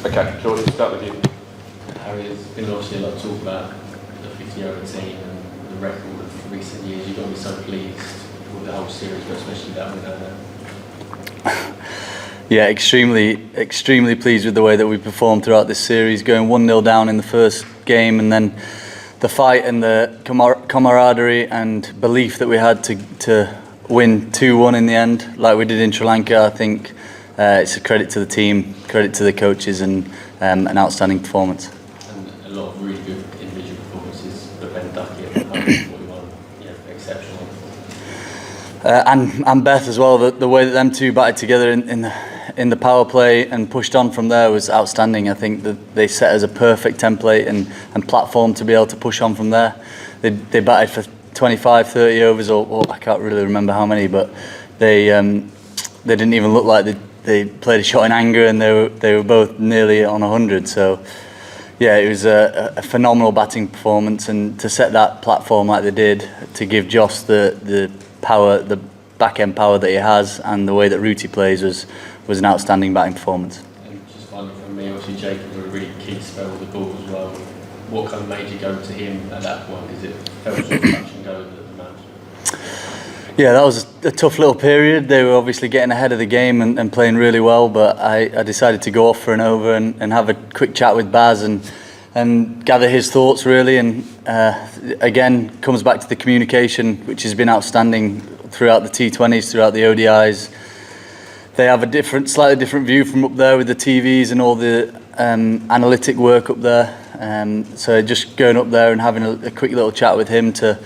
Okay, George, we'll start with you. Harry, there's been obviously a lot of talk about the 50-over team and the record of recent years. You've got to be so pleased with the whole series, but especially that without Yeah, extremely pleased with the way that we performed throughout this series, going 1-0 down in the first game, and then the fight and the camaraderie and belief that we had to win 2-1 in the end, like we did in Sri Lanka. I think it's a credit to the team, credit to the coaches, and an outstanding performance. And a lot of really good individual performances. But Ben Ducky at 141, exceptional. And Beth as well. The way that them two batted together in the power play and pushed on from there was outstanding. I think that they set as a perfect template and platform to be able to push on from there. They batted for 25, 30 overs, or I can't really remember how many, but they didn't even look like they played a shot in anger, and they were both nearly on 100. So yeah, it was a phenomenal batting performance, and to set that platform like they did, to give Jos the power, the back end power that he has, and the way that Rooty plays was an outstanding batting performance. And just finally from me, obviously Jacob had a really key spell with the ball as well. What kind of made you go to him at that point? Because it felt sort of touch and go at the match. Yeah, that was a tough little period. They were obviously getting ahead of the game and playing really well, but I decided to go off for an over and have a quick chat with Baz and gather his thoughts really. And again, comes back to the communication, which has been outstanding throughout the T20s, throughout the ODIs. They have a slightly different view from up there with the TVs and all the analytic work up there. So just going up there and having a quick little chat with him to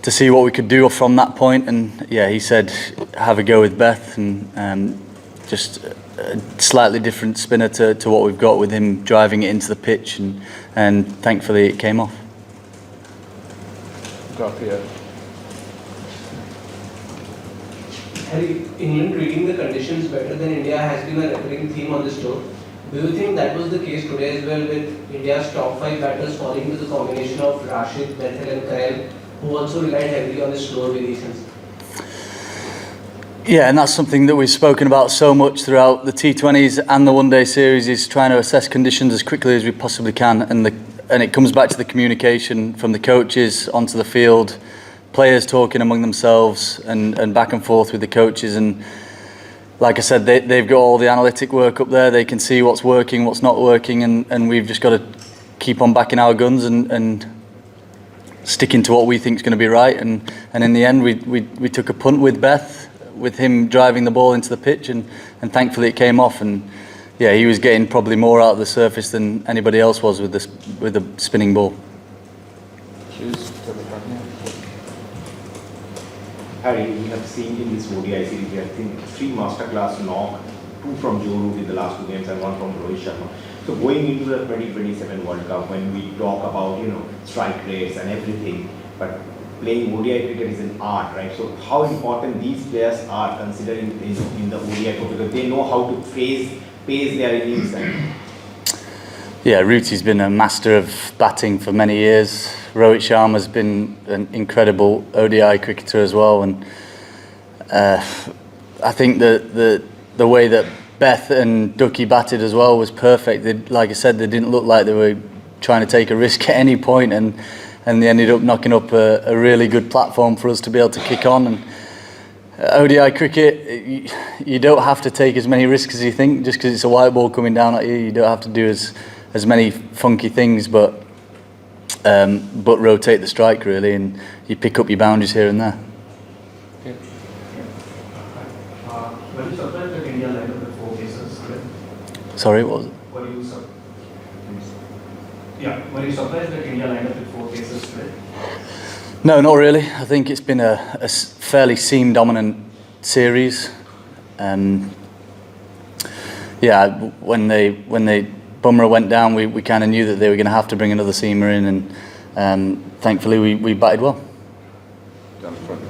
see what we could do from that point. And yeah, he said have a go with Beth, and just a slightly different spinner to what we've got with him driving it into the pitch, and thankfully it came off. Go up here. Harry, England treating the conditions better than India has been a recurring theme on this tour. Do you think that was the case today as well, with India's top 5 batters falling to the combination of Rashid, Bethel and Karel, who also relied heavily on his slower variations? Yeah, and that's something that we've spoken about so much throughout the T20s and the one-day series, is trying to assess conditions as quickly as we possibly can, and it comes back to the communication from the coaches onto the field, players talking among themselves and back and forth with the coaches. And like I said, they've got all the analytic work up there. They can see what's working, what's not working, and we've just got to keep on backing our guns and sticking to what we think is going to be right. And in the end, we took a punt with Beth, with him driving the ball into the pitch, and thankfully it came off. And yeah, he was getting probably more out of the surface than anybody else was with the spinning ball. Harry, we have seen in this ODI series, I think 3 masterclass knock, 2 from Joe Root in the last 2 games and 1 from Rohit Sharma. So going into the 2027 World Cup, when we talk about strike rates and everything, but playing ODI cricket is an art, right? So how important these players are considering in the ODI tour, because they know how to pace their innings. Yeah, Rooty's been a master of batting for many years. Rohit Sharma's been an incredible ODI cricketer as well, and I think the way that Beth and Ducky batted as well was perfect. Like I said, they didn't look like they were trying to take a risk at any point, and they ended up knocking up a really good platform for us to be able to kick on. And ODI cricket, you don't have to take as many risks as you think. Just because it's a white ball coming down at you, you don't have to do as many funky things, but rotate the strike really, and you pick up your boundaries here and there. Were you surprised that India lined up with 4 pacers today? Sorry, what was it? Were you surprised that India lined up with 4 pacers today? No, not really. I think it's been a fairly seam-dominant series. Yeah, when Bumrah went down, we kind of knew that they were going to have to bring another seamer in, and thankfully we batted well. Down the front.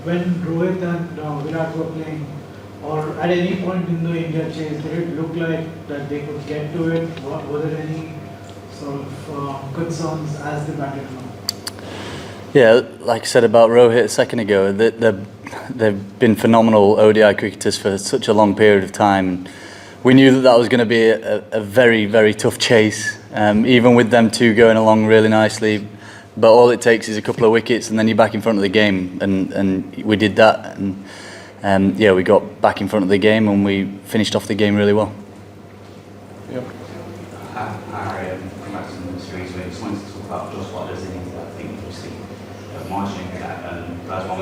When Rohit and Virat were playing, or at any point in the India chase, did it look like that they could get to it? Were there any sort of concerns as they batted along? Yeah, like I said about Rohit a second ago, they've been phenomenal ODI cricketers for such a long period of time. we knew that that was going to be a very, very tough chase, even with them two going along really nicely. But all it takes is a couple of wickets and then you're back in front of the game, and we did that. And yeah, we got back in front of the game and we finished off the game really well. Yeah. Harry, congrats on the series. I just wanted to talk about Jos Buttler's innings. I think obviously marginally that first one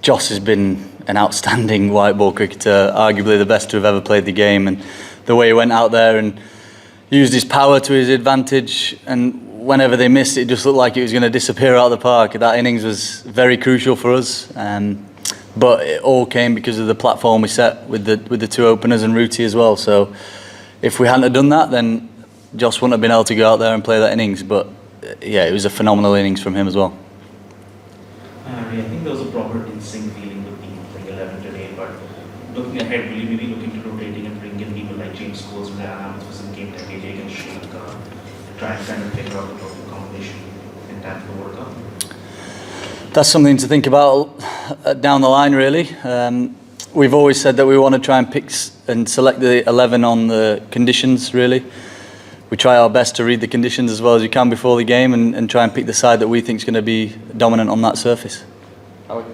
Jos has been an outstanding white ball cricketer, arguably the best to have ever played the game, and the way he went out there and used his power to his advantage, and whenever they missed it just looked like it was going to disappear out of the park. That innings was very crucial for us, but it all came because of the platform we set with the two openers and Rooty as well. So if we hadn't have done that, then Jos wouldn't have been able to go out there and play that innings. But yeah, it was a phenomenal innings from him as well. I think there was a proper in-sync feeling with team playing 11 today, but looking ahead, will you maybe look into rotating and bring in people like James Coles and Ryan for some game like AJ against Sri Lanka to try and kind of figure out the proper combination in time for the World Cup? That's something to think about down the line, really. We've always said that we want to try and pick and select the 11 on the conditions, really. We try our best to read the conditions as well as we can before the game and try and pick the side that we think is going to be dominant on that surface. Harry?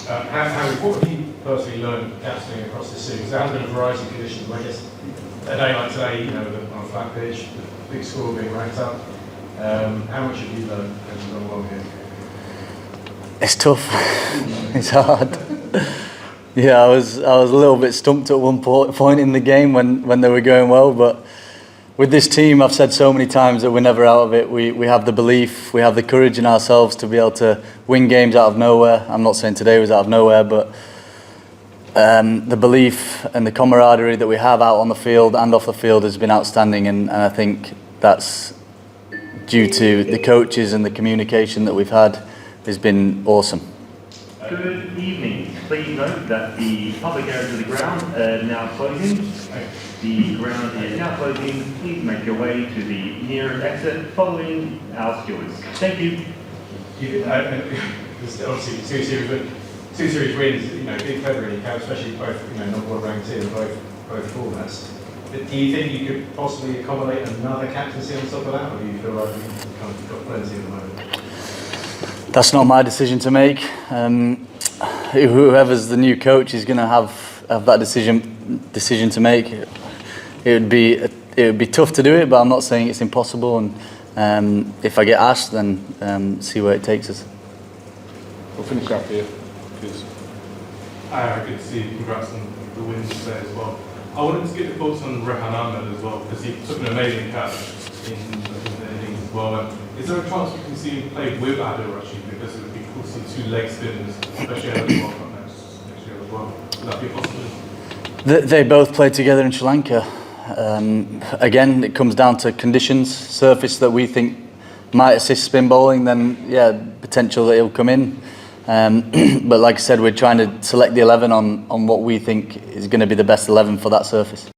Harry, what have you personally learned captaining across this series? There has been a variety of conditions. I guess a day like today, you know, on a flat pitch, the big score being ranked up. How much have you learned as you've gone along here? It's tough. It's hard. Yeah, I was a little bit stumped at one point in the game when they were going well, but with this team, I've said so many times that we're never out of it. We have the belief, we have the courage in ourselves to be able to win games out of nowhere. I'm not saying today was out of nowhere, but the belief and the camaraderie that we have out on the field and off the field has been outstanding, and I think that's due to the coaches and the communication that we've had has been awesome. Good evening. Please note that the public areas of the ground are now closing. The ground is now closing. Please make your way to the nearest exit following our stewards. Thank you. Obviously, two series wins, you know, big feather in your cap, especially both, you know, number one ranked team, both formats. Do you think you could possibly accommodate another captaincy on top of that, or do you feel like you've kind of got plenty at the moment? That's not my decision to make. Whoever's the new coach is going to have that decision to make. It would be tough to do it, but I'm not saying it's impossible. And if I get asked, then see where it takes us. We'll finish up here, please. Good to see you. Congrats on the wins today as well. I wanted to get your thoughts on Rehan Ahmed as well, because he took an amazing catch in the innings as well. And is there a chance we can see him play with Adil Rashid, because it would be cool to see two leg spinners, especially ahead of the World Cup next year as well? Would that be a possibility? They both played together in Sri Lanka. Again, it comes down to conditions, surface that we think might assist spin bowling, then yeah, potential that he'll come in. But like I said, we're trying to select the 11 on what we think is going to be the best 11 for that surface.